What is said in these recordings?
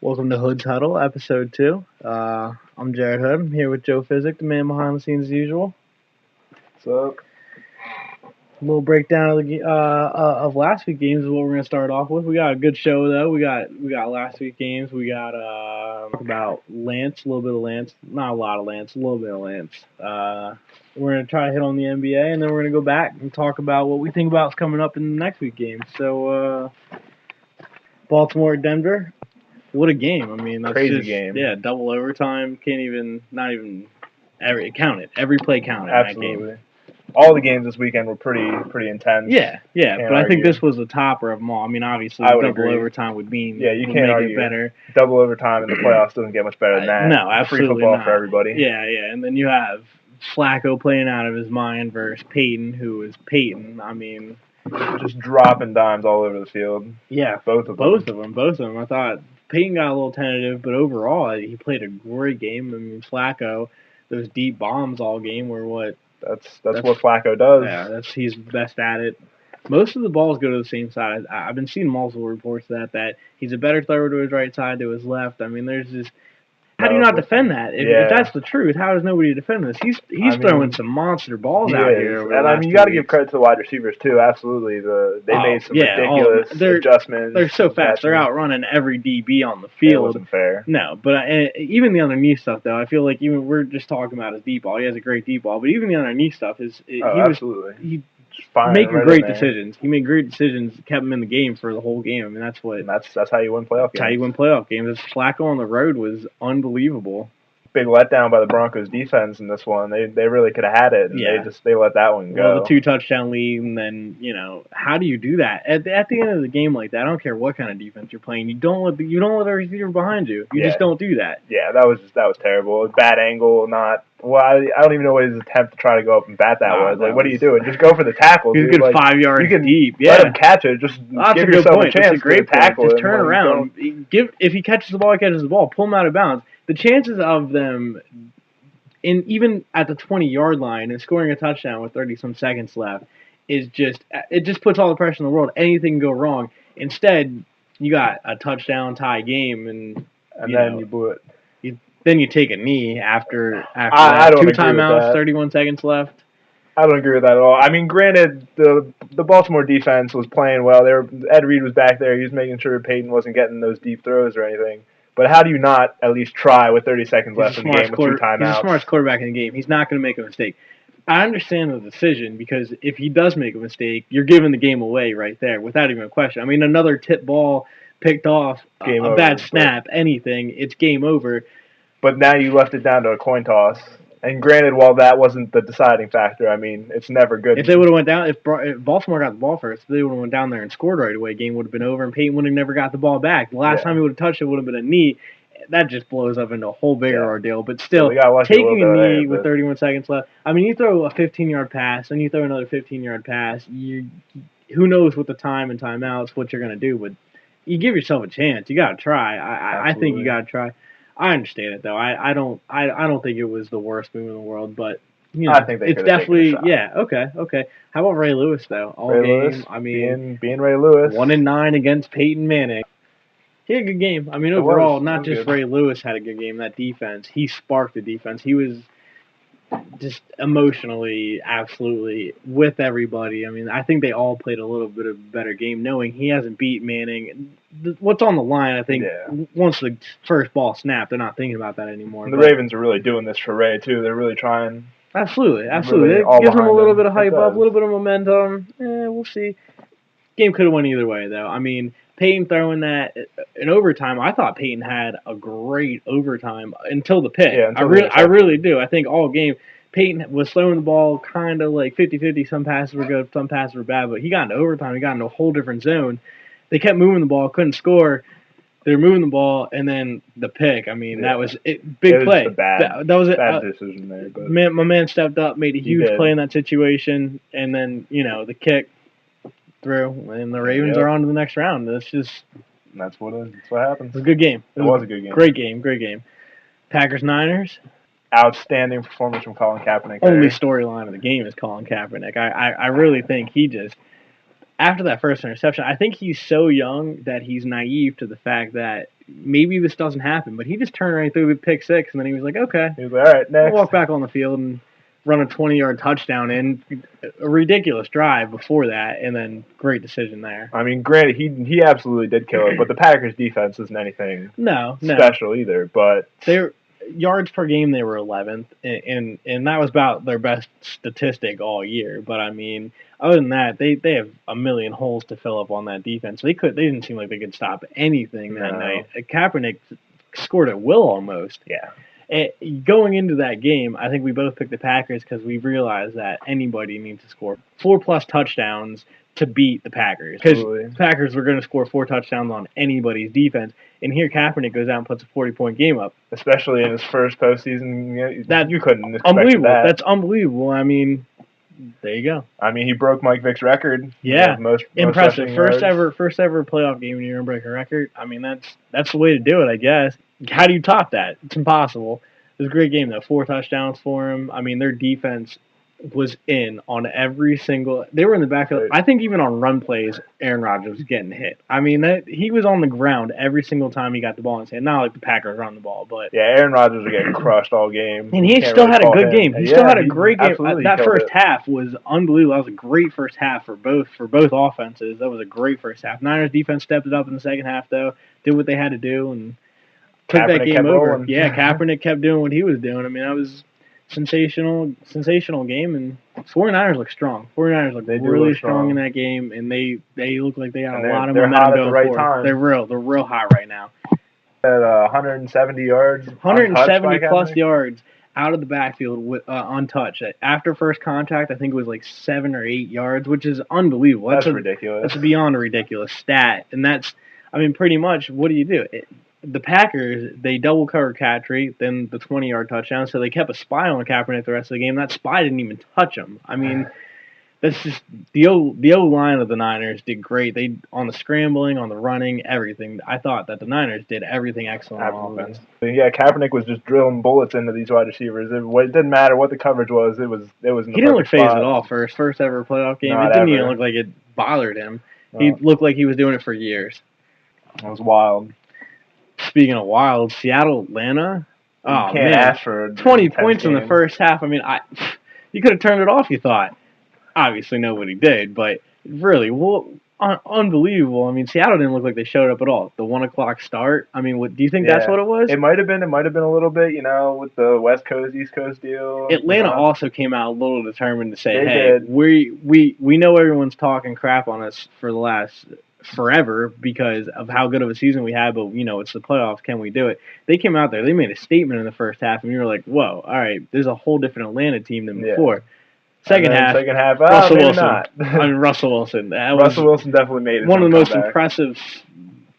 Welcome to Hood's Huddle, episode 2. I'm Jared Hood. I'm here with Joe Physic, the man behind the scenes as usual. What's up? A little breakdown of last week's games is what we're gonna start off with. We got a good show though. We got last week's games. We got talk about Lance, a little bit of Lance, not a lot of Lance, a little bit of Lance. We're gonna try to hit on the NBA, and then we're gonna go back and talk about what we think about is coming up in the next week's game. So, Baltimore, Denver. What a game! I mean, that's Crazy just, game. Yeah, double overtime. Not even it counted. Every play counted. Absolutely. In that game. All the games this weekend were pretty intense. Yeah, Can't but I think argue. this was the topper of them all. I mean, obviously, I would double agree. overtime would You would can't make argue. it better. Double overtime in the playoffs doesn't get much better than that. No, absolutely Free football not. for everybody. Yeah, and then you have Flacco playing out of his mind versus Peyton, who is Peyton. I mean, just dropping dimes all over the field. Yeah, both of them. I thought Peyton got a little tentative, but overall, he played a great game. I mean, Flacco, those deep bombs all game were what. That's what Flacco does. Yeah, he's best at it. Most of the balls go to the same side. I've been seeing multiple reports that he's a better thrower to his right side, to his left. I mean, there's just how do you not defend that? If that's the truth, how does nobody defend this? He's throwing some monster balls out here. And I mean, you got to give credit to the wide receivers too. Absolutely, they made some ridiculous adjustments. They're so fast. They're outrunning every DB on the field. It wasn't fair. No, but even the underneath stuff though, I feel like even we're just talking about his deep ball. He has a great deep ball, but even the underneath stuff absolutely. Making great decisions. He made great decisions, kept him in the game for the whole game. I mean, that's how you win playoff games. That's how you win playoff games. Flacco on the road was unbelievable. Big letdown by the Broncos defense in this one. They really could have had it, and they let that one go. Well, the 2 touchdown lead, and then how do you do that at the end of the game like that? I don't care what kind of defense you're playing. You don't let the receiver behind you. You just don't do that. Yeah, that was terrible. Bad angle, not. Well, I don't even know what his attempt to try to go up and bat that was. Like, what are you doing? Just go for the tackle. He's a good 5 yards you can deep. Let him catch it. Just give yourself a chance. That's a great tackle. Just turn around. If he catches the ball, he catches the ball. Pull him out of bounds. The chances of them, even at the 20-yard line and scoring a touchdown with 30-some seconds left, it just puts all the pressure in the world. Anything can go wrong. Instead, you got a touchdown tie game, and then you blew it. Then you take a knee after I don't 2 timeouts, 31 seconds left. I don't agree with that at all. I mean, granted, the Baltimore defense was playing well. Ed Reed was back there. He was making sure Peyton wasn't getting those deep throws or anything. But how do you not at least try with 30 seconds left in the game with 2 timeouts? He's the smartest quarterback in the game. He's not going to make a mistake. I understand the decision because if he does make a mistake, you're giving the game away right there without even a question. I mean, another tip ball picked off, a bad snap, anything, it's game over. But now you left it down to a coin toss. And granted, while that wasn't the deciding factor, I mean, it's never good. If they would have went down, if Baltimore got the ball first, if they would have went down there and scored right away, game would have been over, and Peyton would have never got the ball back. The last time he would have touched it would have been a knee. That just blows up into a whole bigger ordeal. But still, taking a knee with 31 seconds left, I mean, you throw a 15-yard pass, and you throw another 15-yard pass, who knows with the time and timeouts what you're going to do, but you give yourself a chance. You got to try. I think you got to try. I understand it though. I don't think it was the worst move in the world, but I think it's definitely okay. How about Ray Lewis though? Lewis, I mean, being Ray Lewis, 1-9 against Peyton Manning. He had a good game. I mean, overall, not just Ray Lewis had a good game. That defense, he sparked the defense. He was just emotionally, absolutely with everybody. I mean, I think they all played a little bit of a better game, knowing he hasn't beat Manning. What's on the line, I think, once the first ball snapped, they're not thinking about that anymore. And the Ravens are really doing this for Ray, too. They're really trying. Absolutely. It gives them a little bit of hype up, a little bit of momentum. We'll see. Game could have went either way, though. I mean, Peyton throwing that in overtime, I thought Peyton had a great overtime until the pick. Yeah, I really do. I think all game Peyton was throwing the ball kind of like 50-50. Some passes were good, some passes were bad, but he got into overtime. He got into a whole different zone. They kept moving the ball, couldn't score. They were moving the ball, and then the pick. I mean, that was it. Big play. That was a bad decision there. But my man stepped up, made a huge play in that situation, and then the kick through, and the Ravens are on to the next round. That's what happens. It was a good game. It was a good game. Great game. Packers Niners. Outstanding performance from Colin Kaepernick. Only storyline of the game is Colin Kaepernick. I really think he just after that first interception, I think he's so young that he's naive to the fact that maybe this doesn't happen. But he just turned around and threw a pick six, and then he was like, okay. He was like, all right, next. I'll walk back on the field and run a 20-yard touchdown in. A ridiculous drive before that, and then great decision there. I mean, granted, he absolutely did kill it, but the Packers' defense isn't anything special either. But they're yards per game, they were 11th, and that was about their best statistic all year. But I mean, other than that, they have a million holes to fill up on that defense. They didn't seem like they could stop anything that night. Kaepernick scored at will almost. Yeah. Going into that game, I think we both picked the Packers because we realized that anybody needs to score 4+ touchdowns to beat the Packers. Because the Packers were going to score 4 touchdowns on anybody's defense. And here Kaepernick goes out and puts a 40-point game up. Especially in his first postseason. You couldn't expect that. That's unbelievable. I mean, there you go. I mean, he broke Mike Vick's record. Yeah. Most impressive. First ever playoff game and you're going to break a record. I mean, that's the way to do it, I guess. How do you top that? It's impossible. It was a great game, though. 4 touchdowns for him. I mean, their defense was in on every single. They were in the backfield. I think even on run plays, Aaron Rodgers was getting hit. I mean, he was on the ground every single time he got the ball in his hand. Not like the Packers run the ball, but yeah, Aaron Rodgers was getting crushed all game. And he still had a good game. He still had a great game. That first half was unbelievable. That was a great first half for both offenses. That was a great first half. Niners defense stepped it up in the second half, though. Did what they had to do and took that game over. Rolling. Yeah, Kaepernick kept doing what he was doing. I mean, that was sensational game, and 49ers look strong. 49ers look really strong in that game, and they look like they got a lot of momentum going forward. They're real hot right now. At 170 yards, 170 plus yards out of the backfield with untouched. After first contact, I think it was like 7 or 8 yards, which is unbelievable. That's ridiculous. That's beyond a ridiculous stat, and pretty much what do you do? The Packers, they double covered Catry, then the 20-yard touchdown, so they kept a spy on Kaepernick the rest of the game. That spy didn't even touch him. I mean, that's just the O-line of the Niners did great. They on the scrambling, on the running, everything. I thought that the Niners did everything excellent on offense. Yeah, Kaepernick was just drilling bullets into these wide receivers. It didn't matter what the coverage was. It was. He didn't look phased at all for his first ever playoff game. It didn't even look like it bothered him. No. He looked like he was doing it for years. It was wild. Speaking of wild, Seattle, Atlanta. Oh, man. Ask for 20 points in the first half. I mean, you could have turned it off, you thought. Obviously, nobody did, but really, unbelievable. I mean, Seattle didn't look like they showed up at all. The 1 o'clock start. I mean, do you think that's what it was? It might have been. It might have been a little bit, with the West Coast, East Coast deal. Atlanta also came out a little determined to say, "Hey, we know everyone's talking crap on us for the last forever because of how good of a season we had, but it's the playoffs. Can we do it?" They came out there. They made a statement in the first half, and you were like, "Whoa, all right, there's a whole different Atlanta team than before." Second half, Russell Wilson. Not. I mean, Russell Wilson. Russell Wilson definitely made it. One of the most impressive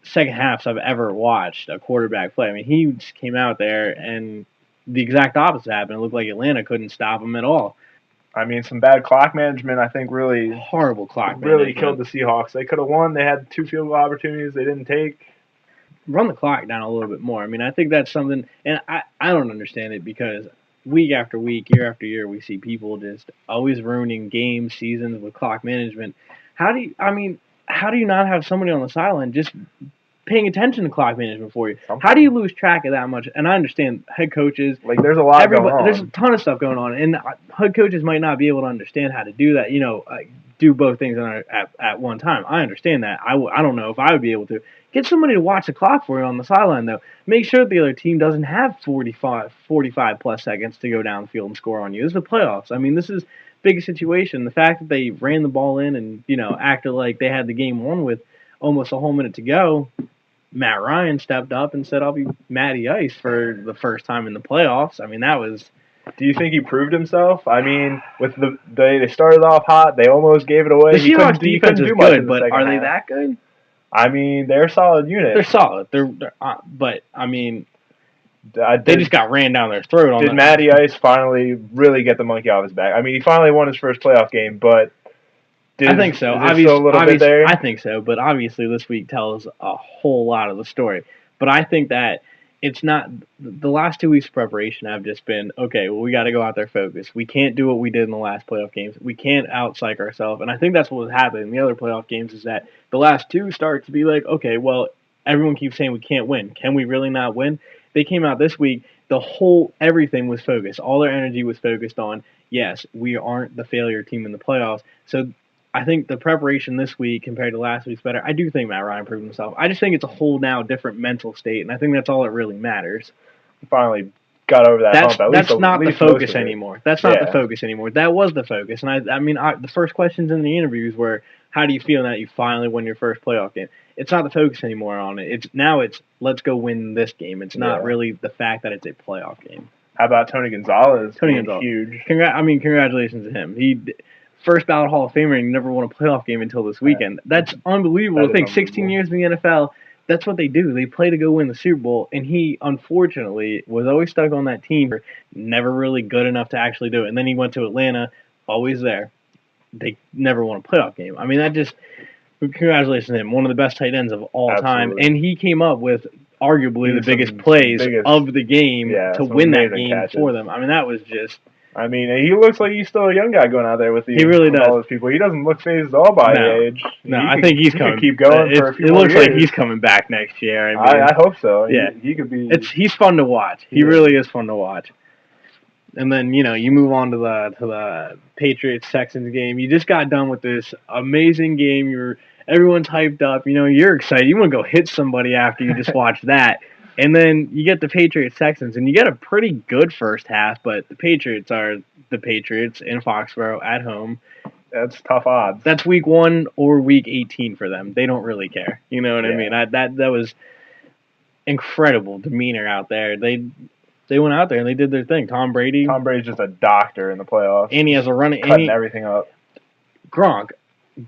second halves I've ever watched a quarterback play. I mean, he just came out there, and the exact opposite happened. It looked like Atlanta couldn't stop him at all. I mean, some bad clock management, I think, really horrible clock really killed the Seahawks. They could have won. They had 2 field goal opportunities they didn't take. Run the clock down a little bit more. I mean, I think that's something, and I don't understand it because week after week, year after year, we see people just always ruining games, seasons with clock management. How do you not have somebody on the sideline just paying attention to clock management for you? How do you lose track of that much? And I understand head coaches. Like, there's a lot going on. There's a ton of stuff going on. And head coaches might not be able to understand how to do that, do both things at one time. I understand that. I don't know if I would be able to. Get somebody to watch the clock for you on the sideline, though. Make sure the other team doesn't have 45-plus seconds to go down the field and score on you. This is the playoffs. I mean, this is a big situation. The fact that they ran the ball in and, acted like they had the game won with almost a whole minute to go, Matt Ryan stepped up and said, "I'll be Matty Ice for the first time in the playoffs." I mean, that was... Do you think he proved himself? I mean, with they started off hot. They almost gave it away. The Seahawks defense is good, but are they that good? I mean, they're a solid unit. They're solid. But I mean, they just got ran down their throat. Did Matty Ice finally really get the monkey off his back? I mean, he finally won his first playoff game, but I think so. I think so, but obviously this week tells a whole lot of the story. But I think that it's not the last 2 weeks of preparation have just been okay. Well, we got to go out there focused. We can't do what we did in the last playoff games. We can't out-psych ourselves, and I think that's what was happening in the other playoff games is that the last two start to be like, okay, well, everyone keeps saying we can't win. Can we really not win? They came out this week. The whole everything was focused. All their energy was focused on yes, we aren't the failure team in the playoffs. So I think the preparation this week compared to last week's better. I do think Matt Ryan proved himself. I just think it's a whole now different mental state, and I think that's all that really matters. He finally got over that hump. That's not the focus anymore. That's not the focus anymore. That was the focus. And I mean, the first questions in the interviews were, how do you feel now that you finally won your first playoff game? It's not the focus anymore on it. It's let's go win this game. It's not really the fact that it's a playoff game. How about Tony Gonzalez? Tony Gonzalez, huge. Congratulations to him. He first ballot Hall of Famer and he never won a playoff game until this weekend. That's unbelievable. I think 16 years in the NFL. That's what they do. They play to go win the Super Bowl, and he, unfortunately, was always stuck on that team, never really good enough to actually do it. And then he went to Atlanta, always there. They never won a playoff game. I mean, congratulations to him, one of the best tight ends of all time. And he came up with arguably the biggest plays of the game to win that game for them. I mean, that was just... I mean, he looks like he's still a young guy going out there with he really does. All those people. He doesn't look phased at all by age. No, I think he's coming. Keep going for a few It looks years. like he's coming back next year. I mean, I hope so. Yeah, he could be. He's fun to watch. He really is fun to watch. And then you move on to the Patriots Texans game. You just got done with this amazing game. Everyone's hyped up. You're excited. You want to go hit somebody after you just watch that. And then you get the Patriots Texans, and you get a pretty good first half, but the Patriots are the Patriots in Foxborough at home. That's tough odds. That's week 1 or week 18 for them. They don't really care. You know what I mean? That was incredible demeanor out there. They went out there and they did their thing. Tom Brady's just a doctor in the playoffs. And he has a running cutting everything up. Gronk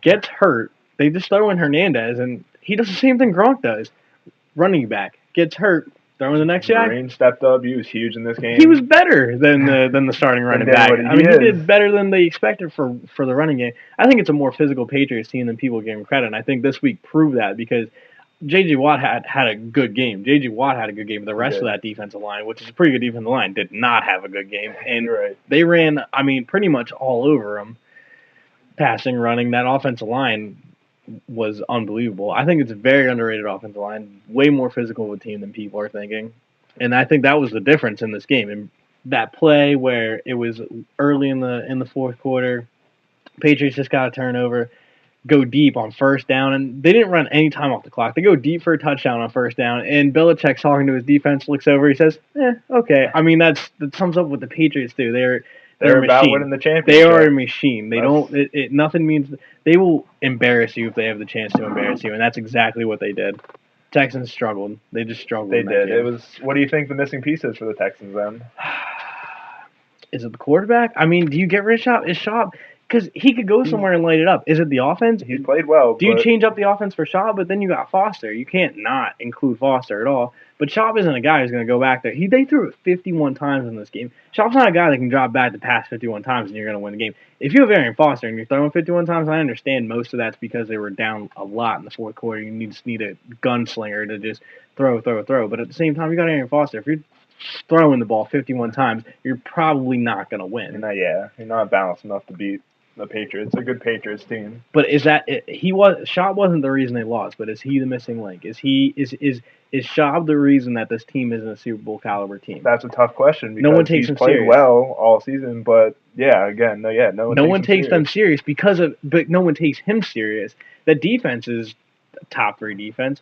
gets hurt. They just throw in Hernandez, and he does the same thing Gronk does. Running back gets hurt, throw in the next guy. Green stepped up. He was huge in this game. He was better than the starting running back. He did better than they expected for the running game. I think it's a more physical Patriots team than people give him credit, and I think this week proved that because J.J. Watt had a good game. J.J. Watt had a good game. The rest of that defensive line, which is a pretty good defensive line, did not have a good game. And they ran, pretty much all over him, passing, running. That offensive line was unbelievable. I think it's a very underrated offensive line, way more physical of a team than people are thinking. And I think that was the difference in this game. And that play where it was early in the fourth quarter, Patriots just got a turnover, go deep on first down, and they didn't run any time off the clock. They go deep for a touchdown on first down, and Belichick's talking to his defense, looks over, he says, okay. That sums up what the Patriots do. They're about winning the championship. They are a machine. They don't. Nothing means they will embarrass you if they have the chance to embarrass you, and that's exactly what they did. Texans struggled. They just struggled. They did. It was. What do you think the missing piece is for the Texans then? Is it the quarterback? Do you get rid of Schaub? Is Schaub? Because he could go somewhere and light it up. Is it the offense? He's played well. Do you change up the offense for Schaub? But then you got Foster. You can't not include Foster at all. But Schaub isn't a guy who's going to go back there. They threw it 51 times in this game. Schaub's not a guy that can drop back to pass 51 times and you're going to win the game. If you have Arian Foster and you're throwing 51 times, I understand most of that's because they were down a lot in the fourth quarter. You just need a gunslinger to just throw. But at the same time, you got Arian Foster. If you're throwing the ball 51 times, you're probably not going to win. You're not balanced enough to beat the Patriots. A good Patriots team. But is that Schaub wasn't the reason they lost, but is he the missing link? Is Schaub the reason that this team isn't a Super Bowl caliber team? That's a tough question because no one takes he's played well all season, but no one takes them serious but no one takes him serious. The defense is a top 3 defense.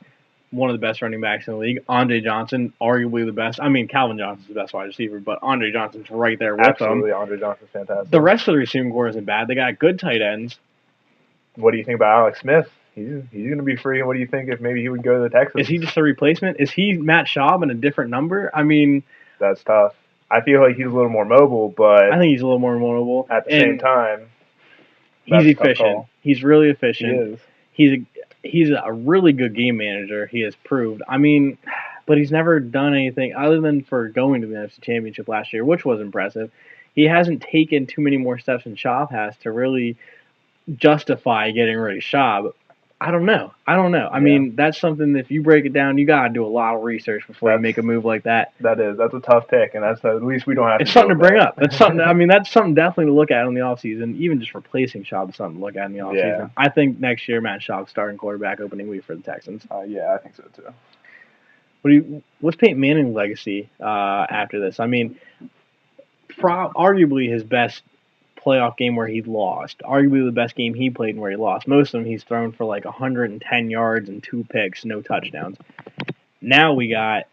One of the best running backs in the league. Andre Johnson, arguably the best. Calvin Johnson's the best wide receiver, but Andre Johnson's right there with him. Absolutely, Andre Johnson's fantastic. The rest of the receiving core isn't bad. They got good tight ends. What do you think about Alex Smith? He's going to be free. What do you think if maybe he would go to the Texans? Is he just a replacement? Is he Matt Schaub in a different number? That's tough. I feel like he's a little more mobile, but I think he's a little more mobile. At the same time, he's efficient. He's really efficient. He is. He's a really good game manager. He has proved. But he's never done anything other than for going to the NFC Championship last year, which was impressive. He hasn't taken too many more steps than Schaub has to really justify getting rid of Schaub. I don't know. I mean, that's something, if you break it down, you got to do a lot of research before you make a move like that. That's a tough pick, and at least we don't have It's something to bring up. That's something, I mean, that's something definitely to look at in the offseason. Even just replacing Schaub is something to look at in the offseason. Yeah. I think next year, Matt Schaub's starting quarterback opening week for the Texans. Yeah, I think so too. What's Peyton Manning's legacy after this? I mean, arguably his best playoff game where he lost. Arguably the best game he played and where he lost. Most of them he's thrown for like 110 yards and 2 picks, no touchdowns. Now he had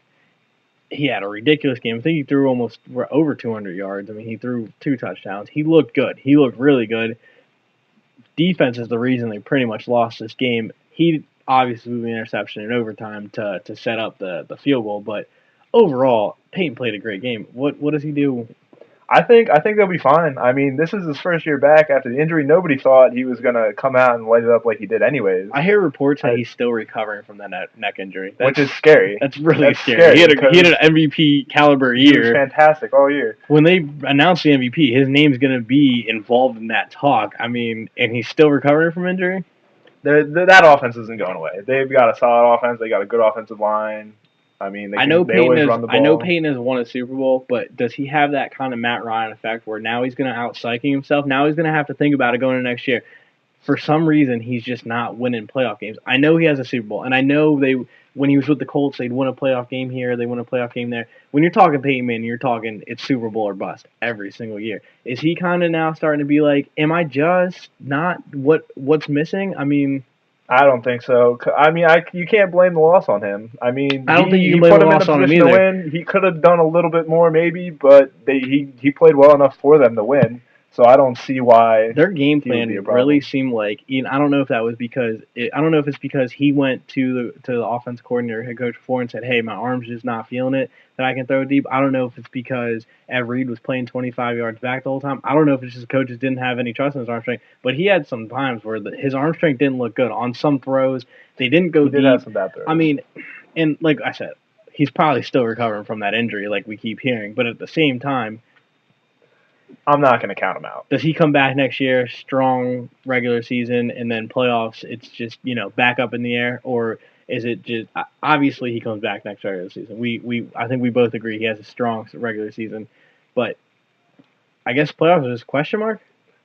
a ridiculous game. I think he threw almost over 200 yards. I mean, he threw 2 touchdowns. He looked good. He looked really good. Defense is the reason they pretty much lost this game. He obviously threw the interception in overtime to set up the field goal, but overall, Peyton played a great game. What does he do? I think they'll be fine. I mean, this is his first year back after the injury. Nobody thought he was going to come out and light it up like he did anyways. I hear reports that he's still recovering from that neck injury. Which is scary. That's really scary. He had an MVP caliber year. He was fantastic all year. When they announced the MVP, his name's going to be involved in that talk. I mean, and he's still recovering from injury? That offense isn't going away. They've got a solid offense. They got a good offensive line. I mean, I know Peyton has won a Super Bowl, but does he have that kind of Matt Ryan effect where now he's going to out-psyche himself? Now he's going to have to think about it going into next year. For some reason, he's just not winning playoff games. I know he has a Super Bowl, and I know when he was with the Colts, they'd win a playoff game here, they win a playoff game there. When you're talking Peyton Manning, you're talking it's Super Bowl or bust every single year. Is he kind of now starting to be like, am I just not what's missing? I mean, I don't think so. I mean, you can't blame the loss on him. I mean, I don't think you can blame the loss on him either. He could have done a little bit more, maybe, but he played well enough for them to win. So I don't see why their game plan really seemed like. I don't know if that was because I don't know if it's because he went to the offense coordinator, head coach before, and said, "Hey, my arm's just not feeling it that I can throw deep." I don't know if it's because Ed Reed was playing 25 yards back the whole time. I don't know if it's just the coaches didn't have any trust in his arm strength, but he had some times where his arm strength didn't look good on some throws. They didn't go deep. He did have some bad throws. I mean, and like I said, he's probably still recovering from that injury, like we keep hearing. But at the same time, I'm not going to count him out. Does he come back next year, strong regular season, and then playoffs, it's just, back up in the air? Or is it just, obviously he comes back next regular season. I think we both agree he has a strong regular season. But I guess playoffs is just a question mark?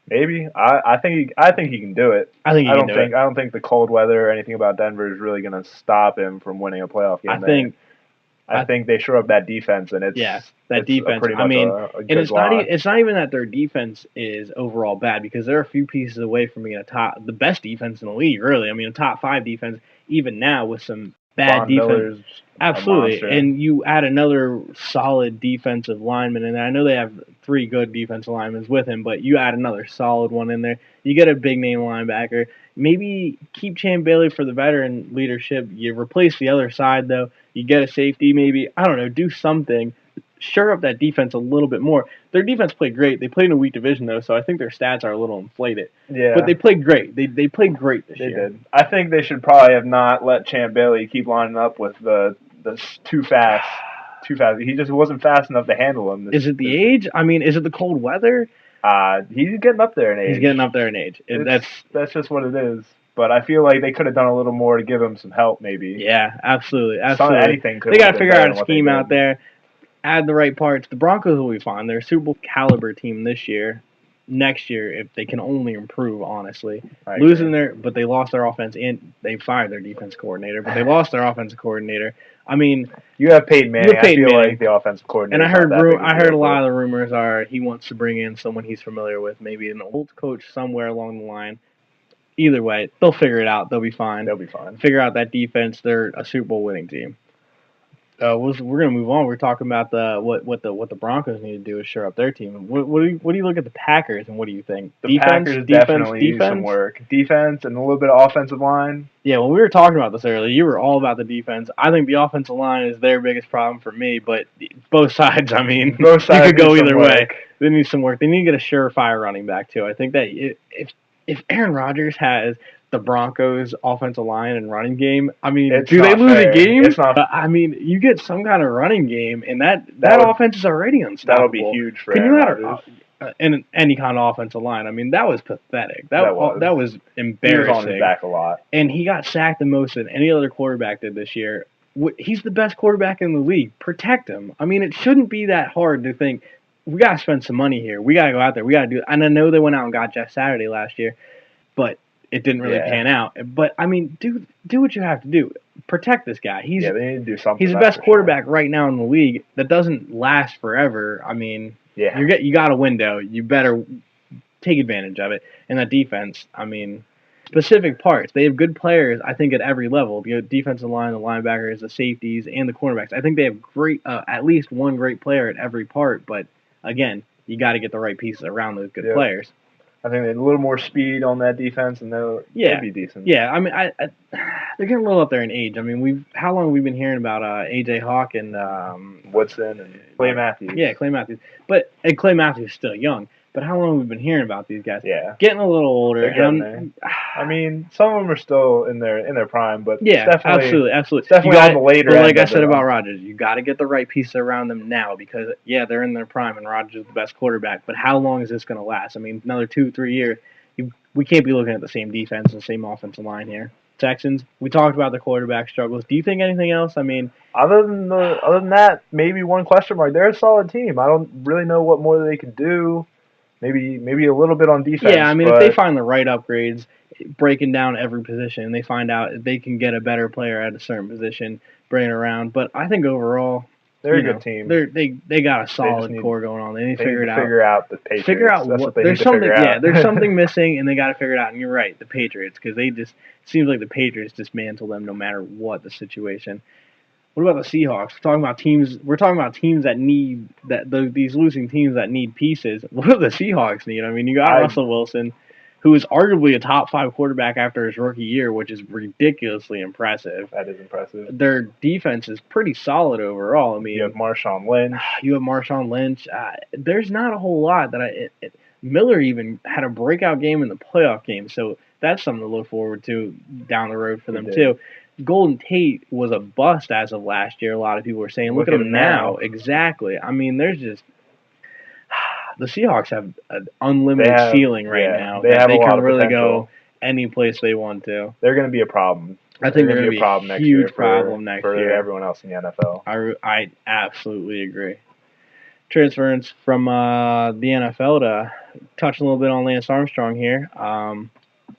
Maybe. I think he can do it. I don't think the cold weather or anything about Denver is really going to stop him from winning a playoff game. I think they shore up that defense, and that defense. Pretty much and it's not even that their defense is overall bad, because they're a few pieces away from being the best defense in the league. Really, I mean, a top 5 defense even now with some bad defense. Miller's absolutely, and you add another solid defensive lineman in there. I know they have 3 good defensive linemen with him, but you add another solid one in there. You get a big name linebacker. Maybe keep Champ Bailey for the veteran leadership. You replace the other side, though. You get a safety, maybe. I don't know. Do something. Shore up that defense a little bit more. Their defense played great. They played in a weak division, though, so I think their stats are a little inflated. Yeah. But they played great. They played great this year. They did. I think they should probably have not let Champ Bailey keep lining up with the too fast. He just wasn't fast enough to handle him. Is it the age? I mean, is it the cold weather? He's getting up there in age. He's getting up there in age. That's just what it is. But I feel like they could have done a little more to give him some help, maybe. Yeah, absolutely. Anything could. They got to figure out a scheme out there, add the right parts. The Broncos will be fine. They're a Super Bowl caliber team this year. Next year, if they can only improve, honestly. But they lost their offense, and they fired their defense coordinator, but they lost their offensive coordinator. I mean, you have Peyton Manning. I feel like the offensive coordinator. And I heard a lot of the rumors are he wants to bring in someone he's familiar with, maybe an old coach somewhere along the line. Either way, they'll figure it out. They'll be fine. Figure out that defense. They're a Super Bowl winning team. We're gonna move on. We're talking about what the Broncos need to do is shore up their team. What do you look at the Packers and what do you think? The Packers definitely need some work. Defense and a little bit of offensive line. Yeah, when we were talking about this earlier, you were all about the defense. I think the offensive line is their biggest problem for me, but both sides. I mean, you could go either way. They need some work. They need to get a surefire running back too. I think that if Aaron Rodgers has the Broncos' offensive line and running game, I mean, do they lose a game? It's not. I mean, you get some kind of running game, and that offense is already unstoppable. That'll be huge for Aaron Rodgers. in any kind of offensive line. I mean, that was pathetic. That was embarrassing. He was on his back a lot. And he got sacked the most than any other quarterback did this year. He's the best quarterback in the league. Protect him. I mean, it shouldn't be that hard to think, we got to spend some money here. We got to go out there. We got to do it. And I know they went out and got Jeff Saturday last year, but it didn't really pan out. But, I mean, do what you have to do. Protect this guy. They need to do something. He's the best quarterback right now in the league. That doesn't last forever. I mean, you got a window. You better take advantage of it. And that defense, I mean, specific parts. They have good players, I think, at every level. The defensive line, the linebackers, the safeties, and the cornerbacks. I think they have great, at least one great player at every part. But, again, you got to get the right pieces around those good players. I think they had a little more speed on that defense, and they'll be decent. Yeah, I mean, they're getting a little up there in age. I mean, how long have we been hearing about A.J. Hawk and Woodson and Clay Matthews? Yeah, Clay Matthews. And Clay Matthews is still young. But how long have we been hearing about these guys? Yeah, getting a little older. They're getting there. I mean, some of them are still in their prime, but absolutely. Definitely on the later. But like I said about Rodgers, you got to get the right pieces around them now because they're in their prime and Rodgers is the best quarterback. But how long is this going to last? I mean, another 2-3 years, we can't be looking at the same defense and the same offensive line here. Texans, we talked about the quarterback struggles. Do you think anything else? I mean, other than that, maybe one question mark. They're a solid team. I don't really know what more they could do. Maybe a little bit on defense. Yeah, I mean, if they find the right upgrades, breaking down every position, they find out they can get a better player at a certain position, bring it around. But I think overall, they're a good team. They got a solid core going on. They need to figure it out. Figure out the Patriots. Figure out what there's something. Yeah, there's something missing, and they got to figure it out. And you're right, the Patriots, because it seems like the Patriots dismantle them no matter what the situation. What about the Seahawks? We're talking about teams that need these losing teams that need pieces. What do the Seahawks need? I mean, you got Russell Wilson, who is arguably a top 5 quarterback after his rookie year, which is ridiculously impressive. That is impressive. Their defense is pretty solid overall. I mean, you have Marshawn Lynch. There's not a whole lot that Miller even had a breakout game in the playoff game, so that's something to look forward to down the road for them too. Golden Tate was a bust as of last year. A lot of people were saying, look at him now. Exactly. I mean, there's just the Seahawks have an unlimited ceiling now. They can really go any place they want to. They're going to be a problem. I think they're going to be a huge problem next year for everyone else in the NFL. I absolutely agree. Transference from the NFL to touch a little bit on Lance Armstrong here. I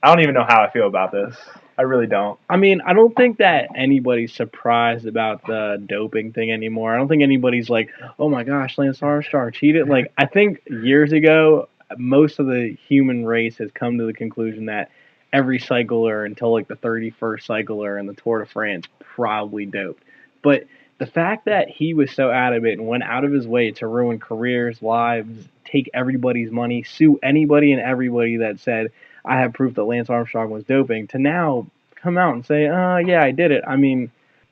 don't even know how I feel about this. I really don't. I mean, I don't think that anybody's surprised about the doping thing anymore. I don't think anybody's like, oh my gosh, Lance Armstrong cheated. Like, I think years ago, most of the human race has come to the conclusion that every cycler until like the 31st cycler in the Tour de France probably doped. But the fact that he was so adamant and went out of his way to ruin careers, lives, take everybody's money, sue anybody and everybody that said, I have proof that Lance Armstrong was doping, to now come out and say, yeah, I did it. I mean,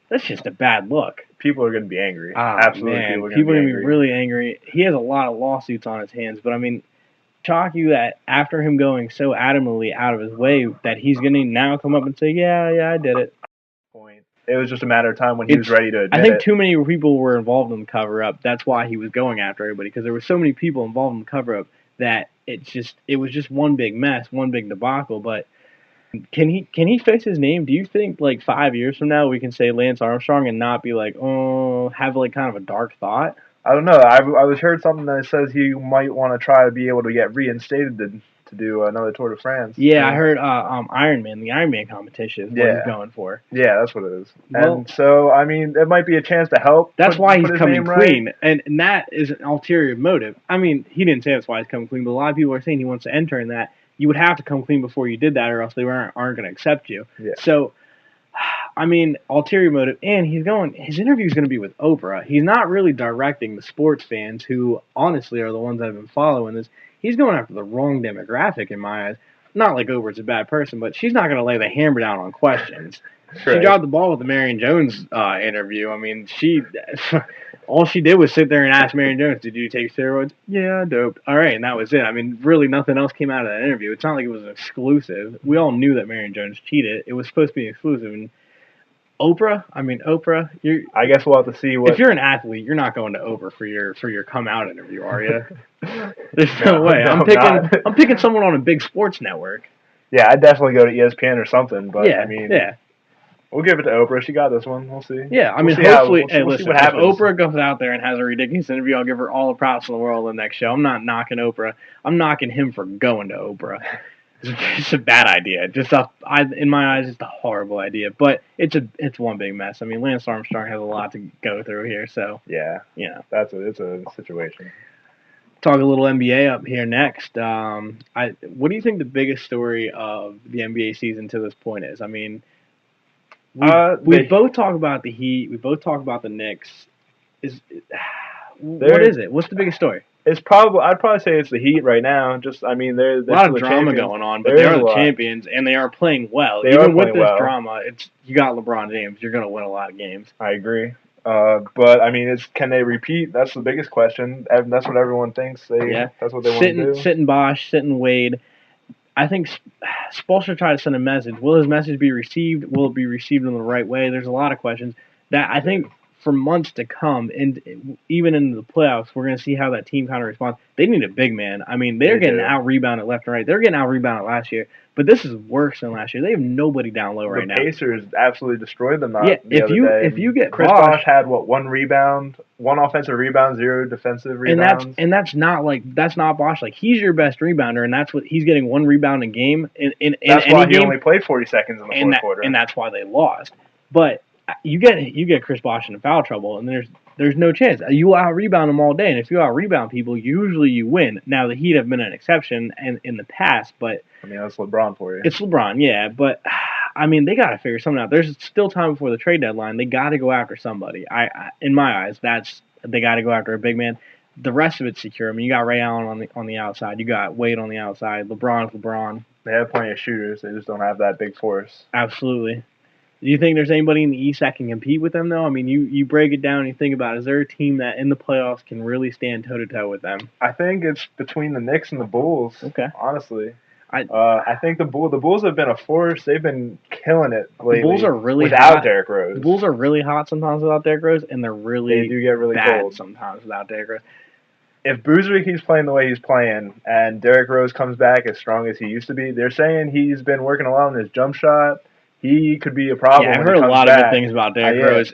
that's just a bad look. People are going to be angry. Absolutely. Man, people are going to be really angry. He has a lot of lawsuits on his hands, but I mean, chalky that after him going so adamantly out of his way that he's going to now come up and say, yeah, I did it. It was just a matter of time when he was ready to admit I think too many people were involved in the cover-up. That's why he was going after everybody, because there were so many people involved in the cover-up that it was just one big mess, one big debacle. But can he fix his name? Do you think like 5 years from now we can say Lance Armstrong and not be like, have like kind of a dark thought? I don't know. I was heard something that says he might want to try to be able to get reinstated to do another Tour de France. Yeah, I heard Ironman, the Ironman competition is what he's going for. Yeah, that's what it is. Well, and so, I mean, it might be a chance to help. That's why he's coming clean, right. and that is an ulterior motive. I mean, he didn't say that's why he's coming clean, but a lot of people are saying he wants to enter in that. You would have to come clean before you did that, or else they aren't going to accept you. Yeah. So, I mean, ulterior motive, and his interview is going to be with Oprah. He's not really directing the sports fans who, honestly, are the ones that have been following this. He's going after the wrong demographic in my eyes. Not like Oprah's a bad person, but she's not going to lay the hammer down on questions. Right. She dropped the ball with the Marion Jones interview. I mean, all she did was sit there and ask Marion Jones, did you take steroids? Yeah, dope. All right, and that was it. I mean, really nothing else came out of that interview. It's not like it was an exclusive. We all knew that Marion Jones cheated. It was supposed to be exclusive, and Oprah. I mean, Oprah. I guess we'll have to see what. If you're an athlete, you're not going to Oprah for your come out interview, are you? There's no way. I'm picking someone on a big sports network. Yeah, I'd definitely go to ESPN or something. But yeah, I mean, yeah. We'll give it to Oprah. She got this one. We'll see. Yeah, I mean, hopefully. Listen, if Oprah goes out there and has a ridiculous interview, I'll give her all the props in the world in the next show. I'm not knocking Oprah. I'm knocking him for going to Oprah. It's a bad idea. In my eyes, it's a horrible idea. But it's one big mess. I mean, Lance Armstrong has a lot to go through here. So yeah, it's a situation. Talk a little NBA up here next. What do you think the biggest story of the NBA season to this point is? I mean. We both talk about the Heat. We both talk about the Knicks. What is it? What's the biggest story? I'd probably say it's the Heat right now. There's a lot of drama going on, but they're the champions and they are playing well. Even with this drama, you got LeBron James. You're going to win a lot of games. I agree. But I mean, can they repeat? That's the biggest question. That's what everyone thinks. That's what they want to do. Sitting Bosh, sitting Wade. I think Spoelstra tried to send a message. Will his message be received? Will it be received in the right way? There's a lot of questions that I think for months to come, and even into the playoffs, we're going to see how that team kind of responds. They need a big man. I mean, they're getting out-rebounded left and right. They're getting out-rebounded last year, but this is worse than last year. They have nobody down low right now. The Pacers absolutely destroyed them. If you get Chris Bosh had one rebound, one offensive rebound, 0 defensive rebounds, and that's not Bosh. Like he's your best rebounder, and that's what he's getting, 1 rebound a game. That's why he only played 40 seconds in the fourth quarter, and that's why they lost. But you get Chris Bosh into foul trouble, and there's no chance. You out rebound them all day, and if you out rebound people, usually you win. Now the Heat have been an exception in the past, but I mean that's LeBron for you. It's LeBron, yeah, but I mean they got to figure something out. There's still time before the trade deadline. They got to go after somebody. In my eyes, they got to go after a big man. The rest of it's secure. I mean, you got Ray Allen on the outside. You got Wade on the outside. LeBron's LeBron. They have plenty of shooters. They just don't have that big force. Absolutely. Do you think there's anybody in the East that can compete with them, though? I mean, you break it down and you think about it. Is there a team that in the playoffs can really stand toe-to-toe with them? I think it's between the Knicks and the Bulls, honestly. I think the Bulls have been a force. They've been killing it lately. The Bulls are really without hot. Derrick Rose. The Bulls are really hot sometimes without Derrick Rose, and they do get really bad cold sometimes without Derrick Rose. If Boozer keeps playing the way he's playing and Derrick Rose comes back as strong as he used to be, they're saying he's been working a lot on his jump shot. He could be a problem. Yeah, I've heard a lot of good things about Derrick Rose.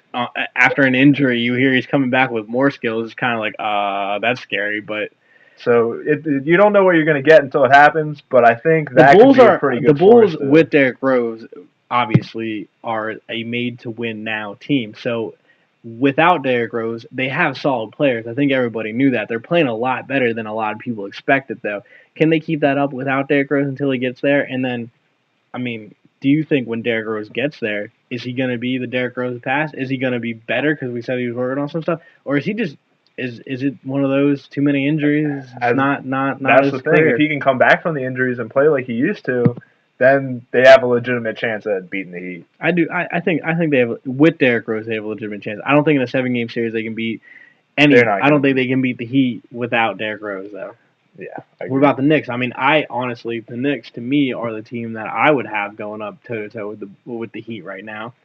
After an injury, you hear he's coming back with more skills. It's kind of like, that's scary. But so you don't know what you're going to get until it happens. But I think that could be a pretty good. The Bulls with Derrick Rose obviously are a made-to-win now team. So without Derrick Rose, they have solid players. I think everybody knew that. They're playing a lot better than a lot of people expected, though. Can they keep that up without Derrick Rose until he gets there? And then, I mean, do you think when Derrick Rose gets there, is he going to be the Derrick Rose past? Is he going to be better because we said he was working on some stuff? Or is he just is it one of those too many injuries? Not that's the thing. If he can come back from the injuries and play like he used to, then they have a legitimate chance at beating the Heat. I do. I think they have, with Derrick Rose, they have a legitimate chance. I don't think in a 7-game series they can beat any. I don't think they can beat the Heat without Derrick Rose, though. Yeah. What about the Knicks? I mean, honestly, the Knicks to me are the team that I would have going up toe to toe with the Heat right now.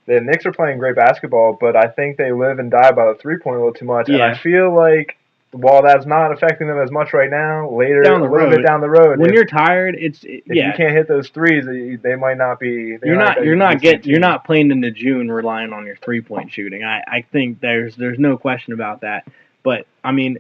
The Knicks are playing great basketball, but I think they live and die by the 3-point a little too much. Yeah. And I feel like while that's not affecting them as much right now, later a little bit down the road, when you're tired, if you can't hit those threes, they might not be. You're not playing into June relying on your 3-point shooting. I think there's no question about that. But I mean,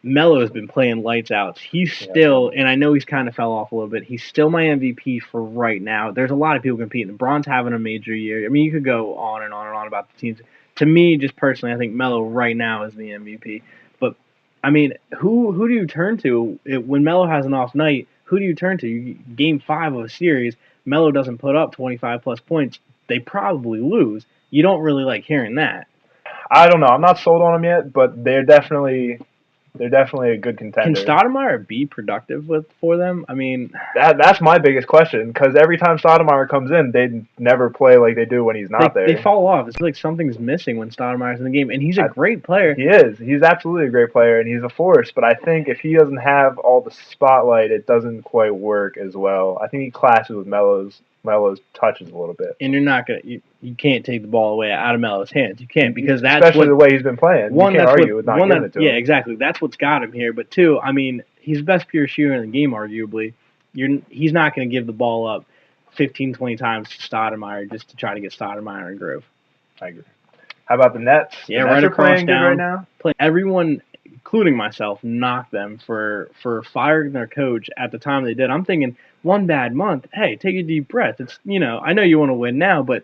Melo has been playing lights out. He's still, and I know he's kind of fell off a little bit. He's still my MVP for right now. There's a lot of people competing. LeBron's having a major year. I mean, you could go on and on and on about the teams. To me, just personally, I think Melo right now is the MVP. But I mean, who do you turn to when Melo has an off night? Who do you turn to? Game 5 of a series, Melo doesn't put up 25 plus points. They probably lose. You don't really like hearing that. I don't know. I'm not sold on them yet, but they're definitely a good contender. Can Stoudemire be productive for them? I mean, that's my biggest question, because every time Stoudemire comes in, they never play like they do when he's not there. They fall off. It's like something's missing when Stoudemire's in the game, and he's a great player. He is. He's absolutely a great player, and he's a force, but I think if he doesn't have all the spotlight, it doesn't quite work as well. I think he clashes with Melo's Melo's touches a little bit. And you're not gonna you can't take the ball away out of Melo's hands. You can't because that's especially the way he's been playing. You can't argue with not giving it to him. Yeah, exactly. That's what's got him here. But two, I mean, he's the best pure shooter in the game, arguably. He's not going to give the ball up 15, 20 times to Stoudemire just to try to get Stoudemire in groove. I agree. How about the Nets? Yeah, the Nets right are playing down, good right now. Everyone, including myself, knocked them for firing their coach at the time they did. I'm thinking, one bad month, hey, take a deep breath. It's I know you want to win now, but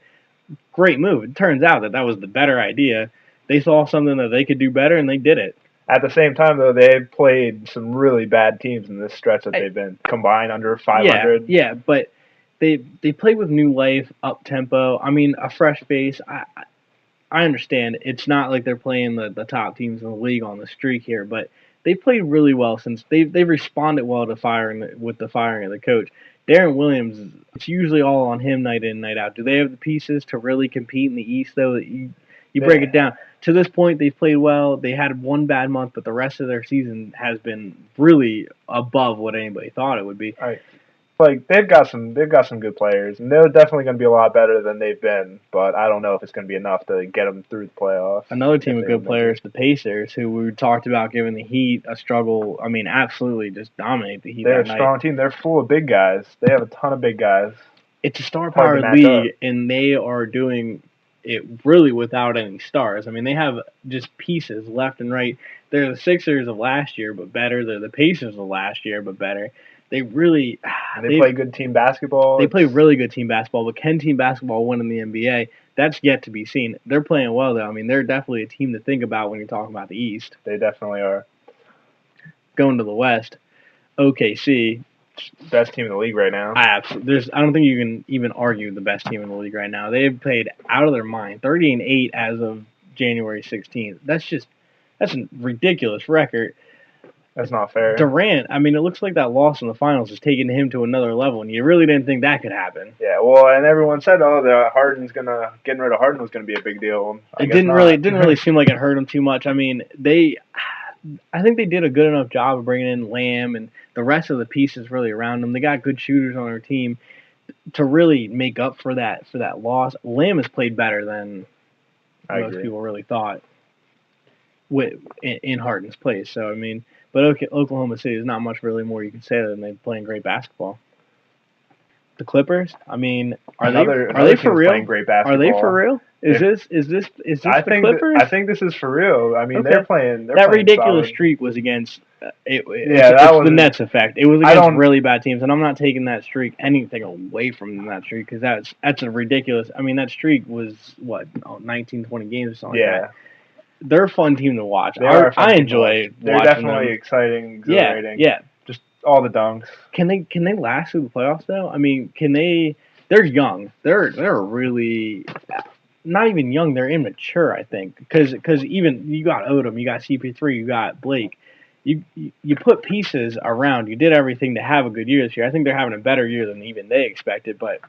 great move. It turns out that was the better idea. They saw something that they could do better, and they did it. At the same time, though, they've played some really bad teams in this stretch that they've been combined under 500. Yeah, but they played with new life, up tempo. I mean, a fresh face. I understand it's not like they're playing the top teams in the league on the streak here, but they played really well since they've responded well to the firing of the coach. Darren Williams, it's usually all on him night in, night out. Do they have the pieces to really compete in the East, though? That you break it down. To this point, they've played well. They had one bad month, but the rest of their season has been really above what anybody thought it would be. Right. Like they've got some good players, and they're definitely going to be a lot better than they've been. But I don't know if it's going to be enough to get them through the playoffs. Another team of good players, the Pacers, who we talked about giving the Heat a struggle. I mean, absolutely just dominate the Heat. They're a strong team. They're full of big guys. They have a ton of big guys. It's a star-powered league, and they are doing it really without any stars. I mean, they have just pieces left and right. They're the Sixers of last year, but better. They're the Pacers of last year, but better. They really they play good team basketball. They play really good team basketball, but can team basketball win in the NBA? That's yet to be seen. They're playing well, though. I mean, they're definitely a team to think about when you're talking about the East. They definitely are. Going to the West, OKC. Best team in the league right now. I don't think you can even argue the best team in the league right now. They've played out of their mind, 30-8 as of January 16th. That's a ridiculous record. That's not fair. Durant, I mean, it looks like that loss in the finals is taking him to another level, and you really didn't think that could happen. Yeah, well, and everyone said, getting rid of Harden was gonna be a big deal. It didn't really seem like it hurt him too much. I mean, I think they did a good enough job of bringing in Lamb and the rest of the pieces really around them. They got good shooters on their team to really make up for that loss. Lamb has played better than most people really thought in Harden's place. So I mean, but Oklahoma City is not much really more you can say than they're playing great basketball. The Clippers, I mean, are they for real? Great basketball. Are they for real? Is this the Clippers? I think this is for real. I mean, they're playing. That ridiculous streak was against. That was the Nets effect. It was against really bad teams, and I'm not taking that streak anything away from that streak because that's a ridiculous. I mean, that streak was 19, 20 games or something. Yeah. Like that. They're a fun team to watch. I enjoy watching them. They're definitely exciting, exhilarating. Yeah. Just all the dunks. Can they last through the playoffs though? I mean, can they? They're young. They're really not even young. They're immature, I think, because even you got Odom, you got CP3, you got Blake. You put pieces around. You did everything to have a good year this year. I think they're having a better year than even they expected. But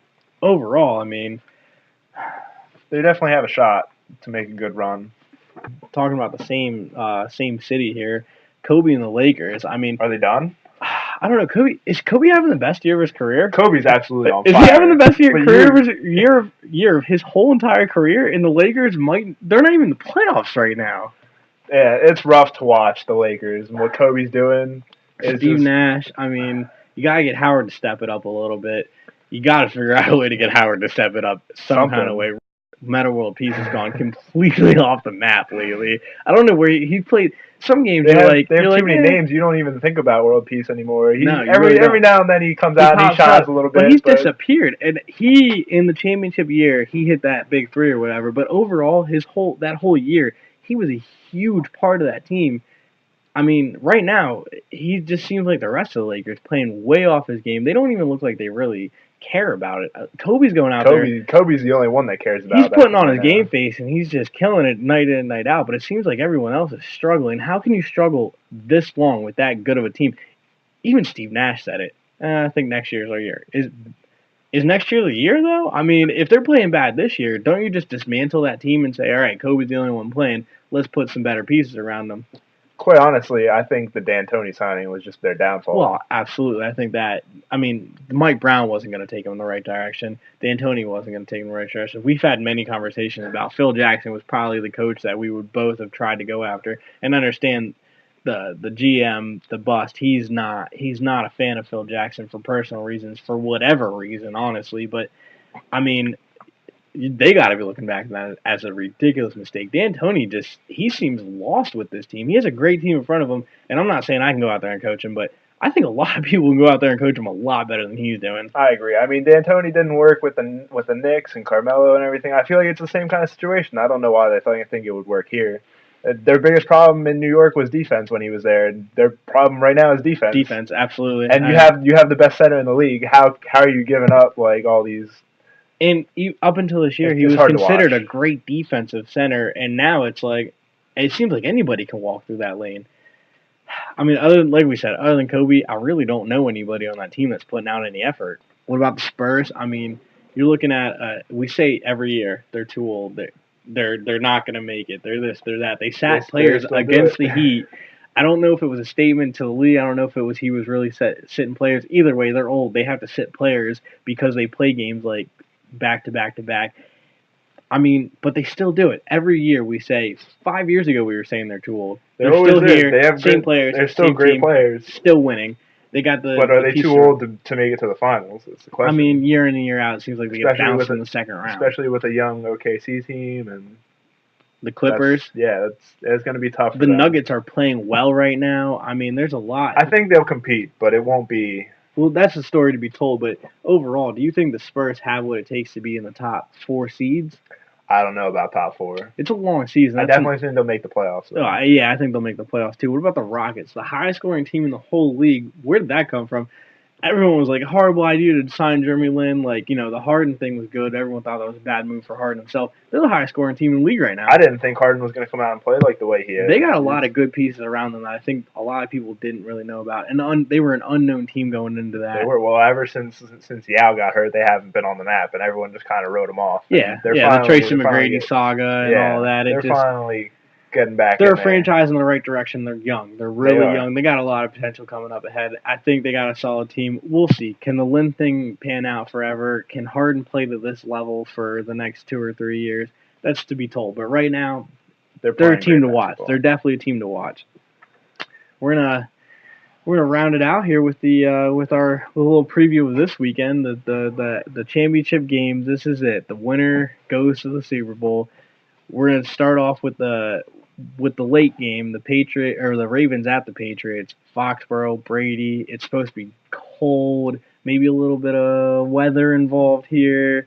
overall, I mean, they definitely have a shot to make a good run. Talking about the same city here, Kobe and the Lakers. I mean, are they done? I don't know. Is Kobe having the best year of his career? Kobe's absolutely on fire. Is he having the best year of his whole entire career? And the Lakers they're not even in the playoffs right now. Yeah, it's rough to watch the Lakers and what Kobe's doing. Steve Nash. I mean, you gotta get Howard to step it up a little bit. You gotta figure out a way to get Howard to step it up some kind of way. Meta World Peace has gone completely off the map lately. I don't know where he played. Some games they have too many names. You don't even think about World Peace anymore. Every now and then he comes out and he shines a little bit. But he's disappeared. And in the championship year, he hit that big three or whatever. But overall, that whole year, he was a huge part of that team. I mean, right now, he just seems like the rest of the Lakers playing way off his game. They don't even look like they really care about it. Kobe's going out there. Kobe's the only one that cares about it. He's putting on his game face, and he's just killing it night in and night out. But it seems like everyone else is struggling. How can you struggle this long with that good of a team? Even Steve Nash said it. I think next year is our year. Is next year the year, though? I mean, if they're playing bad this year, don't you just dismantle that team and say, all right, Kobe's the only one playing. Let's put some better pieces around them. quite honestly, I think the D'Antoni signing was just their downfall. Well, absolutely. I think that, Mike Brown wasn't going to take him in the right direction. D'Antoni wasn't going to take him in the right direction. We've had many conversations about Phil Jackson was probably the coach that we would both have tried to go after, and understand the GM, the bust. He's not a fan of Phil Jackson for personal reasons, for whatever reason, honestly. But I mean, they got to be looking back at that as a ridiculous mistake. D'Antoni he seems lost with this team. He has a great team in front of him, and I'm not saying I can go out there and coach him, but I think a lot of people can go out there and coach him a lot better than he's doing. I agree. I mean, D'Antoni didn't work with the Knicks and Carmelo and everything. I feel like it's the same kind of situation. I don't know why they think it would work here. Their biggest problem in New York was defense when he was there. Their problem right now is defense. Defense, absolutely. And you have the best center in the league. How are you giving up like all these? And up until this year, he was considered a great defensive center, and now it seems like anybody can walk through that lane. I mean, other than Kobe, I really don't know anybody on that team that's putting out any effort. What about the Spurs? I mean, you're looking at we say every year they're too old. They're not going to make it. They're this, they're that. They sat players against the Heat. I don't know if it was a statement to the league. I don't know if it was he was really sitting players. Either way, they're old. They have to sit players because they play games like back to back to back. I mean, but they still do it. Every year we say, 5 years ago we were saying they're too old. They're still here. They have same players. They're still great players. Still winning. They got the. But are they too old to make it to the finals? That's the question. I mean, year in and year out, it seems like they get bounced in the second round. Especially with a young OKC team and the Clippers. It's going to be tough. The Nuggets are playing well right now. I mean, there's a lot. I think they'll compete, but it won't be. Well, that's a story to be told, but overall, do you think the Spurs have what it takes to be in the top 4 seeds? I don't know about top 4. It's a long season. I definitely think they'll make the playoffs. Yeah, I think they'll make the playoffs too. What about the Rockets? The highest scoring team in the whole league. Where did that come from? Everyone was like, horrible idea to sign Jeremy Lin. Like, the Harden thing was good. Everyone thought that was a bad move for Harden himself. They're the highest scoring team in the league right now. I didn't think Harden was going to come out and play like the way he is. They got a lot of good pieces around them that I think a lot of people didn't really know about. And they were an unknown team going into that. They were. Well, ever since Yao got hurt, they haven't been on the map, and everyone just kind of wrote them off. Yeah, the Tracy McGrady saga and all that. They're finally getting back. They're a franchise in the right direction. They're young. They're really young. They got a lot of potential coming up ahead. I think they got a solid team. We'll see. Can the Lin thing pan out forever? Can Harden play to this level for the next 2 or 3 years? That's to be told. But right now, they're a team to watch. They're definitely a team to watch. We're gonna round it out here with with our little preview of this weekend. The championship games. This is it. The winner goes to the Super Bowl. We're gonna start off with the late game, the Ravens at the Patriots, Foxborough, Brady. It's supposed to be cold, maybe a little bit of weather involved here.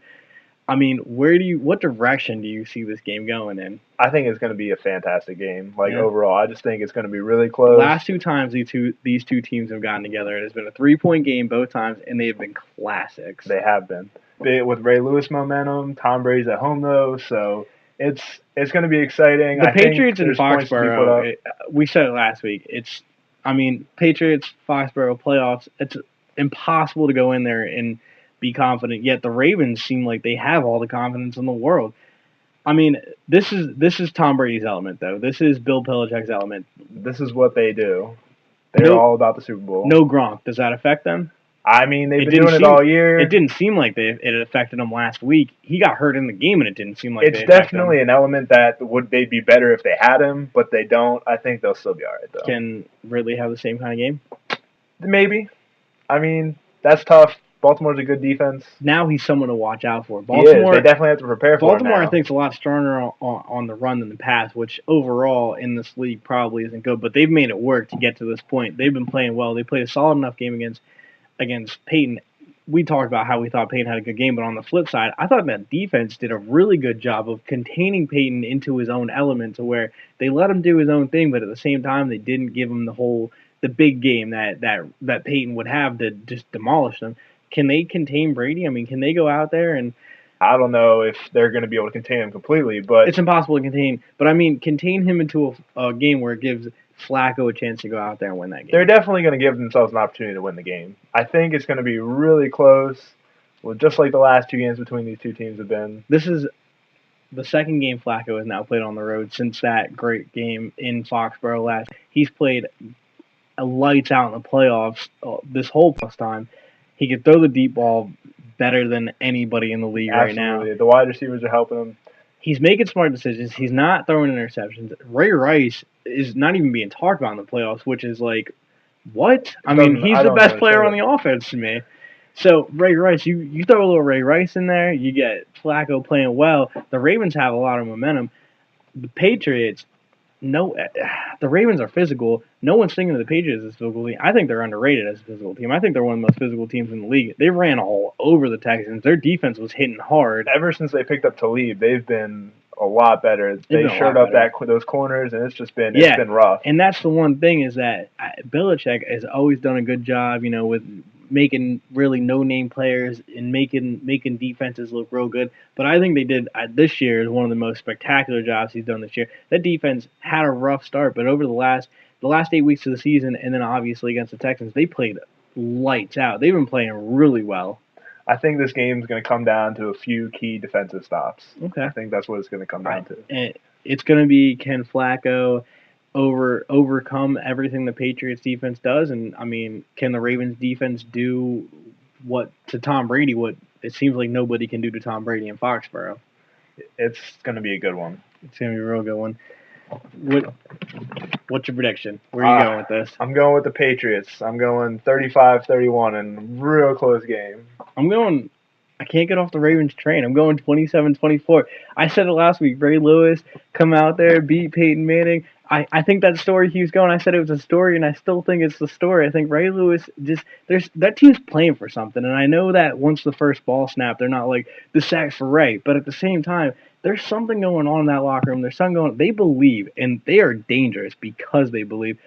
I mean, what direction do you see this game going in? I think it's going to be a fantastic game. Overall, I just think it's going to be really close. Last 2 times these two teams have gotten together, it has been a 3-point game both times, and they have been classics. They have been. With Ray Lewis momentum, Tom Brady's at home though, so it's going to be exciting. The Patriots and Foxborough, we said it last week. Patriots, Foxborough playoffs, it's impossible to go in there and be confident, yet the Ravens seem like they have all the confidence in the world. I mean, this is Tom Brady's element, though. This is Bill Belichick's element. This is what they do. They're all about the Super Bowl. No Gronk. Does that affect them? I mean, they've been doing it all year. It didn't seem like it affected him last week. He got hurt in the game, and it didn't seem like it's definitely an element that they'd be better if they had him, but they don't. I think they'll still be all right, though. Can Ridley have the same kind of game? Maybe. I mean, that's tough. Baltimore's a good defense. Now he's someone to watch out for. Baltimore, they definitely have to prepare for Baltimore, him now. I think, is a lot stronger on the run than the pass, which overall in this league probably isn't good. But they've made it work to get to this point. They've been playing well. They played a solid enough game against Peyton. We talked about how we thought Peyton had a good game, but on the flip side, I thought that defense did a really good job of containing Peyton into his own element, to where they let him do his own thing, but at the same time, they didn't give him the big game that Peyton would have to just demolish them. Can they contain Brady? I mean, can they go out there and... I don't know if they're going to be able to contain him completely, but... It's impossible to contain. But, I mean, contain him into a game where it gives Flacco a chance to go out there and win that game. They're definitely going to give themselves an opportunity to win the game. I think it's going to be really close, just like the last 2 games between these two teams have been. This is the second game Flacco has now played on the road since that great game in Foxborough last. He's played lights out in the playoffs this whole plus time. He can throw the deep ball better than anybody in the league right now. Absolutely. The wide receivers are helping him. He's making smart decisions. He's not throwing interceptions. Ray Rice is not even being talked about in the playoffs, which is like, what? I mean, he's the best player on the offense to me. So, Ray Rice, you throw a little Ray Rice in there, you get Flacco playing well. The Ravens have a lot of momentum. The Patriots, the Ravens are physical. No one's thinking of the Patriots as a physical team. I think they're underrated as a physical team. I think they're one of the most physical teams in the league. They ran all over the Texans. Their defense was hitting hard. Ever since they picked up Talib, they've been a lot better. They shored up those corners, and it's been rough. And that's the one thing is that Belichick has always done a good job, with making really no-name players and making defenses look real good. But I think they did this year is one of the most spectacular jobs he's done this year. That defense had a rough start, but over the last 8 weeks of the season, and then obviously against the Texans, they played lights out. They've been playing really well. I think this game's going to come down to a few key defensive stops. Okay. I think that's what it's going to come down to. And it's going to be, can Flacco overcome everything the Patriots defense does? And, I mean, can the Ravens defense do what Tom Brady, what it seems like nobody can do to Tom Brady in Foxborough? It's going to be a good one. It's going to be a real good one. What's your prediction? Where are you going with this? I'm going with the Patriots. I'm going 35-31 and real close game. I can't get off the Ravens train. I'm going 27-24. I said it last week. Ray Lewis come out there, beat Peyton Manning. I think that story he was going, I said it was a story, and I still think it's the story. I think Ray Lewis that team's playing for something, and I know that once the first ball snapped, they're not like the sacks for Ray, but at the same time, there's something going on in that locker room. There's something going on. They believe, and they are dangerous because they believe.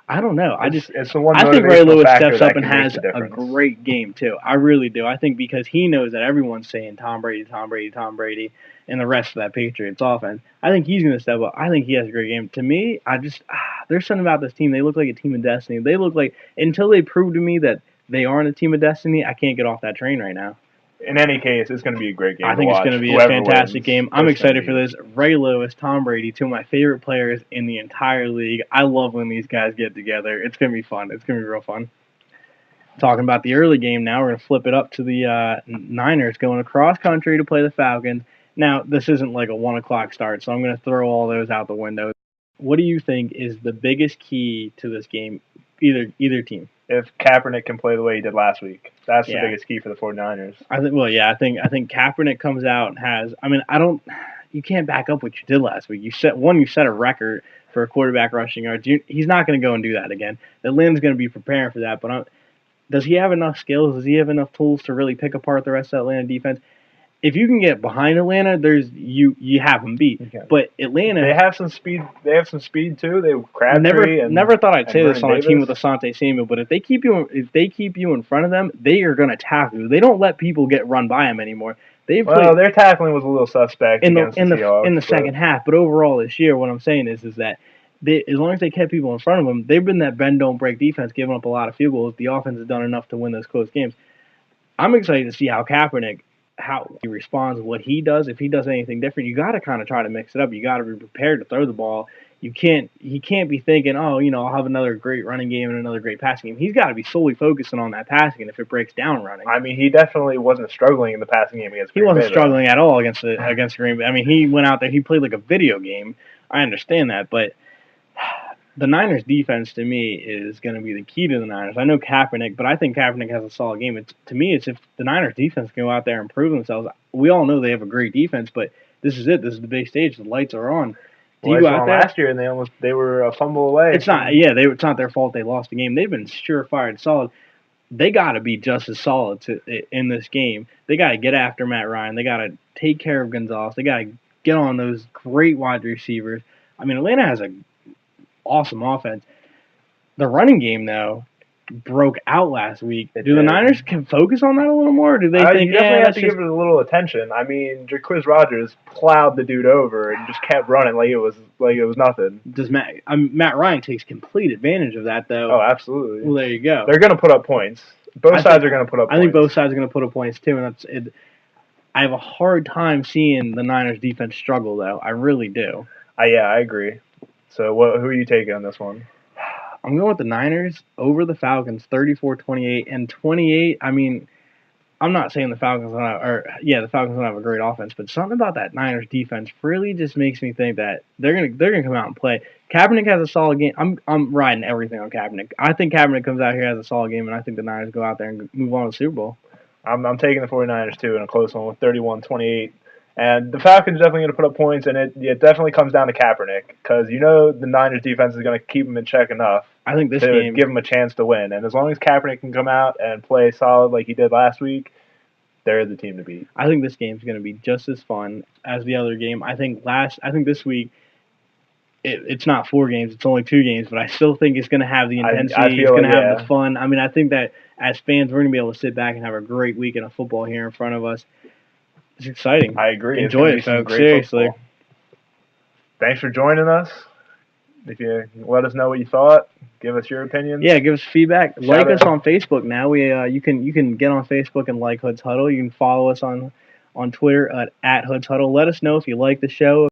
I don't know. I think Ray Lewis steps up and has a great game too. I really do. I think because he knows that everyone's saying Tom Brady, Tom Brady, Tom Brady, and the rest of that Patriots offense. I think he's going to step up. I think he has a great game. To me, there's something about this team. They look like a team of destiny. They look like, until they prove to me that they aren't a team of destiny, I can't get off that train right now. In any case, it's going to be a great game. I think it's going to be a fantastic game. I'm excited for this. Ray Lewis, Tom Brady, two of my favorite players in the entire league. I love when these guys get together. It's going to be fun. It's going to be real fun. Talking about the early game now, we're going to flip it up to the Niners going across country to play the Falcons. Now, this isn't like a 1 o'clock start, so I'm going to throw all those out the window. What do you think is the biggest key to this game, either team? If Kaepernick can play the way he did last week, that's the biggest key for the 49ers. I think Kaepernick comes out and has. I mean, you can't back up what you did last week. You set a record for a quarterback rushing yards. He's not going to go and do that again. Atlanta's going to be preparing for that. But does he have enough skills? Does he have enough tools to really pick apart the rest of the Atlanta defense? If you can get behind Atlanta, you have them beat. Okay. But Atlanta, they have some speed. They have some speed too. They Crabtree never thought I'd say this on a team with Asante Samuel. But if they keep you in front of them, they are going to tackle you. They don't let people get run by them anymore. Their tackling was a little suspect in the second half. But overall this year, what I'm saying is that as long as they kept people in front of them, they've been that bend don't break defense, giving up a lot of field goals. The offense has done enough to win those close games. I'm excited to see how he responds, what he does. If he does anything different, you got to kind of try to mix it up. You got to be prepared to throw the ball. He can't be thinking, I'll have another great running game and another great passing game. He's got to be solely focusing on that passing, and if it breaks down running. I mean, he definitely wasn't struggling in the passing game against Green Bay. He wasn't struggling at all against Green Bay. I mean, he went out there, he played like a video game. I understand that, but the Niners defense, to me, is going to be the key to the Niners. I know Kaepernick, but I think Kaepernick has a solid game. To me, it's if the Niners defense can go out there and prove themselves. We all know they have a great defense, but this is it. This is the big stage. The lights are on. You go out there last year, and they were a fumble away. It's not their fault they lost the game. They've been surefire and solid. They got to be just as solid in this game. They got to get after Matt Ryan. They got to take care of Gonzalez. They got to get on those great wide receivers. I mean, Atlanta has a awesome offense. The running game, though, broke out last week. Do the Niners can focus on that a little more? Or do they think you definitely have to give it a little attention? I mean, Jacquizz Rodgers plowed the dude over and just kept running like it was nothing. Does Matt Ryan takes complete advantage of that, though? Oh, absolutely. Well, there you go. They're going to put up points. Both sides are going to put up points. I think both sides are going to put up points too, and that's it. I have a hard time seeing the Niners defense struggle, though. I really do. Yeah, I agree. So who are you taking on this one? I'm going with the Niners over the Falcons, 34-28. And 28, I mean, I'm not saying the Falcons the Falcons don't have a great offense, but something about that Niners defense really just makes me think that they're gonna come out and play. Kaepernick has a solid game. I'm riding everything on Kaepernick. I think Kaepernick comes out here has a solid game, and I think the Niners go out there and move on to the Super Bowl. I'm taking the 49ers too in a close one with 31-28. And the Falcons are definitely going to put up points, and it definitely comes down to Kaepernick because the Niners defense is going to keep him in check enough. I think this game give him a chance to win, and as long as Kaepernick can come out and play solid like he did last week, they're the team to beat. I think this game's going to be just as fun as the other game. I think this week it's not 4 games; it's only 2 games, but I still think it's going to have the intensity. It's going to have the fun. I mean, I think that as fans, we're going to be able to sit back and have a great weekend of football here in front of us. It's exciting. I agree. Enjoy it, folks. Seriously. Football. Thanks for joining us. If you let us know what you thought, give us your opinions. Yeah, give us feedback. Like us on Facebook now. You can get on Facebook and like Hood's Huddle. You can follow us on Twitter at Hood's Huddle. Let us know if you like the show.